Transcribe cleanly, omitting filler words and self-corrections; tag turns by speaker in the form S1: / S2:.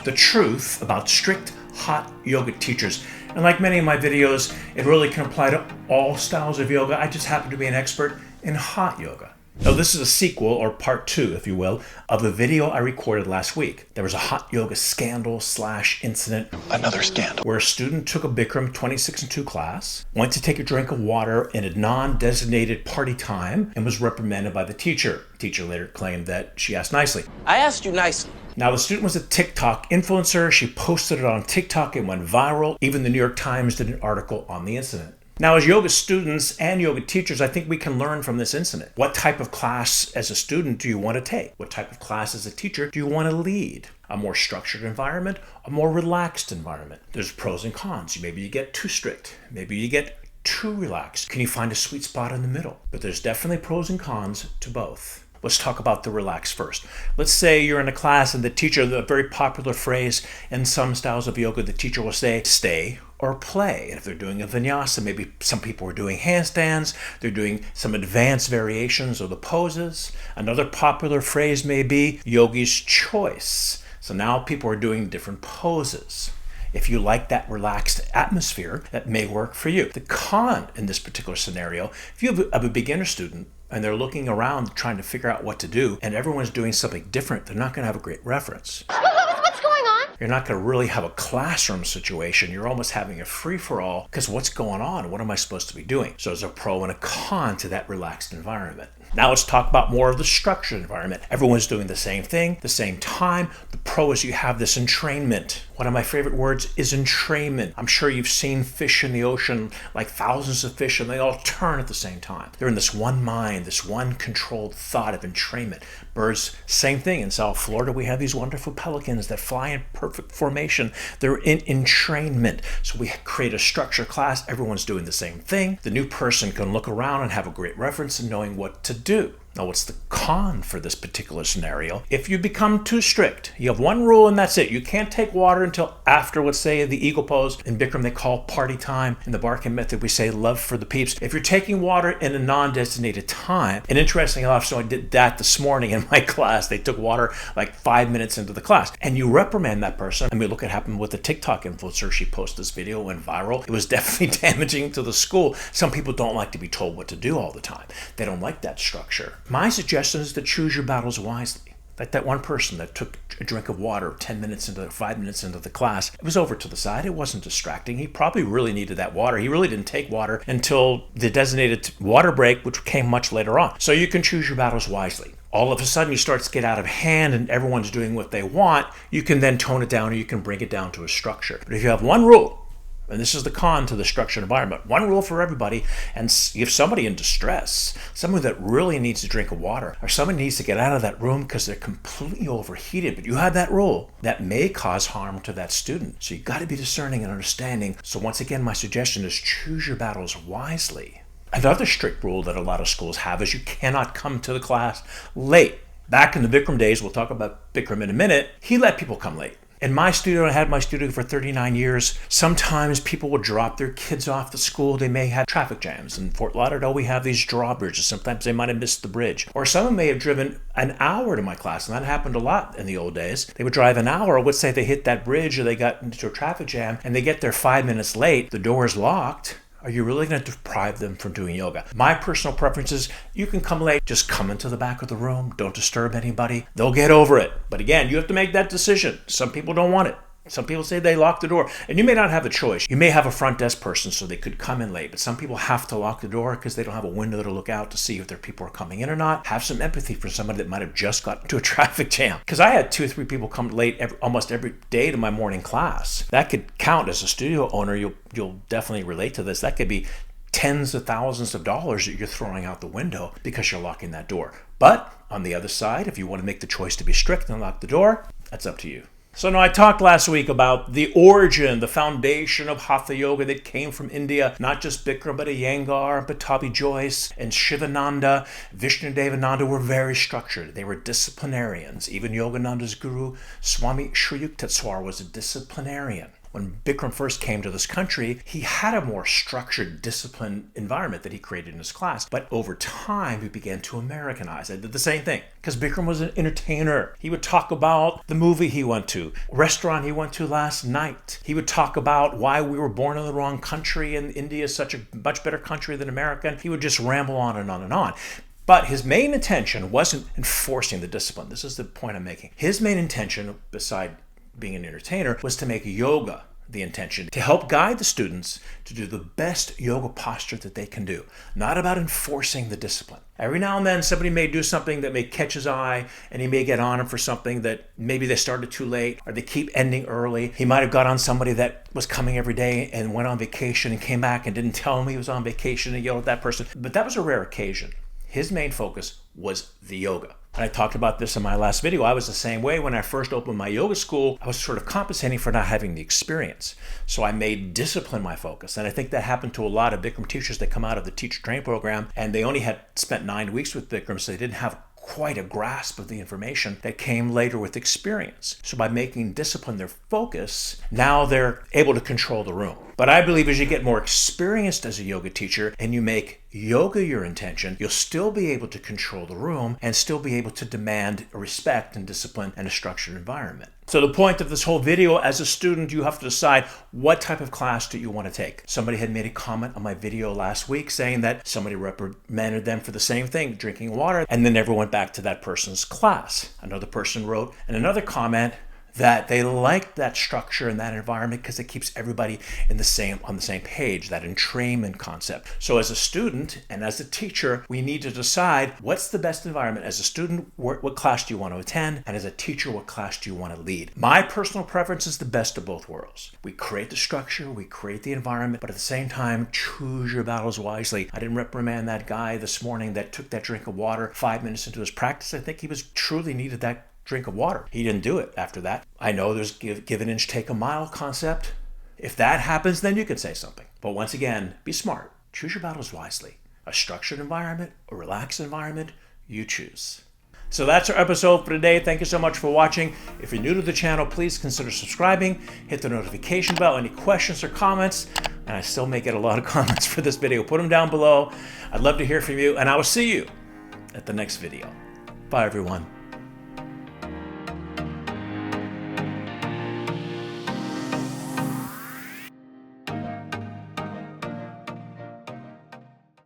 S1: The truth about strict hot yoga teachers. And like many of my videos, it really can apply to all styles of yoga. I just happen to be an expert in hot yoga. Now, this is a sequel, or part 2, if you will, of a video I recorded last week. There was a hot yoga scandal/incident.
S2: Another scandal.
S1: Where a student took a Bikram 26-2 class, went to take a drink of water in a non-designated party time, and was reprimanded by the teacher. The teacher later claimed that she asked nicely.
S3: I asked you nicely.
S1: Now, the student was a TikTok influencer. She posted it on TikTok. It went viral. Even the New York Times did an article on the incident. Now, as yoga students and yoga teachers, I think we can learn from this incident. What type of class as a student do you want to take? What type of class as a teacher do you want to lead? A more structured environment, a more relaxed environment? There's pros and cons. Maybe you get too strict. Maybe you get too relaxed. Can you find a sweet spot in the middle? But there's definitely pros and cons to both. Let's talk about the relax first. Let's say you're in a class and the teacher, the very popular phrase in some styles of yoga, the teacher will say, stay or play. And if they're doing a vinyasa, maybe some people are doing handstands, they're doing some advanced variations of the poses. Another popular phrase may be yogi's choice. So now people are doing different poses. If you like that relaxed atmosphere, that may work for you. The con in this particular scenario, if you have a beginner student and they're looking around trying to figure out what to do and everyone's doing something different, they're not going to have a great reference.
S4: What's going on?
S1: You're not going to really have a classroom situation. You're almost having a free-for-all because what's going on? What am I supposed to be doing? So there's a pro and a con to that relaxed environment. Now let's talk about more of the structured environment. Everyone's doing the same thing, the same time. The pro is you have this entrainment. One of my favorite words is entrainment. I'm sure you've seen fish in the ocean, like thousands of fish, and they all turn at the same time. They're in this one mind, this one controlled thought of entrainment. Birds, same thing. In South Florida, we have these wonderful pelicans that fly in perfect formation. They're in entrainment. So we create a structured class. Everyone's doing the same thing. The new person can look around and have a great reference in knowing what to do. Now, what's the con for this particular scenario? If you become too strict, you have one rule and that's it. You can't take water until after, let's say, the eagle pose. In Bikram, they call party time. In the Barkan Method, we say love for the peeps. If you're taking water in a non-designated time, and interestingly enough, so I did that this morning in my class. They took water like 5 minutes into the class. And you reprimand that person. I mean, look what happened with the TikTok influencer. She posted this video, went viral. It was definitely damaging to the school. Some people don't like to be told what to do all the time. They don't like that structure. My suggestion is to choose your battles wisely. Like that one person that took a drink of water 5 minutes into the class. It was over to the side. It wasn't distracting. He probably really needed that water. He really didn't take water until the designated water break, which came much later on. So you can choose your battles wisely. All of a sudden you start to get out of hand and everyone's doing what they want, you can then tone it down or you can bring it down to a structure. But if you have one rule, and this is the con to the structured environment, one rule for everybody, and if somebody in distress, someone that really needs a drink of water, or somebody needs to get out of that room because they're completely overheated, but you have that rule, that may cause harm to that student. So you've got to be discerning and understanding. So once again, my suggestion is choose your battles wisely. Another strict rule that a lot of schools have is you cannot come to the class late. Back in the Bikram days, we'll talk about Bikram in a minute, he let people come late. In my studio, I had my studio for 39 years. Sometimes people would drop their kids off the school. They may have traffic jams. In Fort Lauderdale, we have these drawbridges. Sometimes they might have missed the bridge. Or someone may have driven an hour to my class, and that happened a lot in the old days. They would drive an hour. Let's say they hit that bridge or they got into a traffic jam, and they get there 5 minutes late. The door is locked. Are you really going to deprive them from doing yoga? My personal preference is you can come late, just come into the back of the room. Don't disturb anybody. They'll get over it. But again, you have to make that decision. Some people don't want it. Some people say they lock the door, and you may not have a choice. You may have a front desk person so they could come in late, but some people have to lock the door because they don't have a window to look out to see if their people are coming in or not. Have some empathy for somebody that might have just gotten into a traffic jam. Because I had 2 or 3 people come late almost every day to my morning class. That could count. As a studio owner, you'll definitely relate to this. That could be tens of thousands of dollars that you're throwing out the window because you're locking that door. But on the other side, if you want to make the choice to be strict and lock the door, that's up to you. So now I talked last week about the origin, the foundation of Hatha Yoga that came from India, not just Bikram, but Iyengar, Pattabhi Jois, and Shivananda, Vishnudevananda were very structured. They were disciplinarians. Even Yogananda's guru, Swami Sri Yukteswar, was a disciplinarian. When Bikram first came to this country, he had a more structured, disciplined environment that he created in his class. But over time, he began to Americanize. I did the same thing because Bikram was an entertainer. He would talk about the movie he went to, restaurant he went to last night. He would talk about why we were born in the wrong country and India is such a much better country than America. He would just ramble on and on and on. But his main intention wasn't enforcing the discipline. This is the point I'm making. His main intention, beside being an entertainer, was to make yoga the intention, to help guide the students to do the best yoga posture that they can do. Not about enforcing the discipline. Every now and then somebody may do something that may catch his eye and he may get on him for something that maybe they started too late or they keep ending early. He might have got on somebody that was coming every day and went on vacation and came back and didn't tell him he was on vacation and yelled at that person. But that was a rare occasion. His main focus was the yoga. And I talked about this in my last video. I was the same way when I first opened my yoga school. I was sort of compensating for not having the experience. So I made discipline my focus. And I think that happened to a lot of Bikram teachers that come out of the teacher training program and they only had spent 9 weeks with Bikram, so they didn't have quite a grasp of the information that came later with experience. So by making discipline their focus, now they're able to control the room. But I believe as you get more experienced as a yoga teacher and you make yoga your intention, you'll still be able to control the room and still be able to demand respect and discipline and a structured environment. So the point of this whole video, as a student, you have to decide what type of class do you want to take. Somebody had made a comment on my video last week saying that somebody reprimanded them for the same thing, drinking water, and then never went back to that person's class. Another person wrote in another comment that they like that structure and that environment because it keeps everybody on the same page, that entrainment concept. So as a student and as a teacher, we need to decide what's the best environment. As a student, what class do you want to attend? And as a teacher, what class do you want to lead? My personal preference is the best of both worlds. We create the structure, we create the environment, but at the same time, choose your battles wisely. I didn't reprimand that guy this morning that took that drink of water 5 minutes into his practice. I think he was truly needed that drink of water. He didn't do it after that. I know there's give an inch, take a mile concept. If that happens, then you can say something. But once again, be smart. Choose your battles wisely. A structured environment, a relaxed environment, you choose. So that's our episode for today. Thank you so much for watching. If you're new to the channel, please consider subscribing. Hit the notification bell. Any questions or comments? And I still may get a lot of comments for this video. Put them down below. I'd love to hear from you, and I will see you at the next video. Bye, everyone.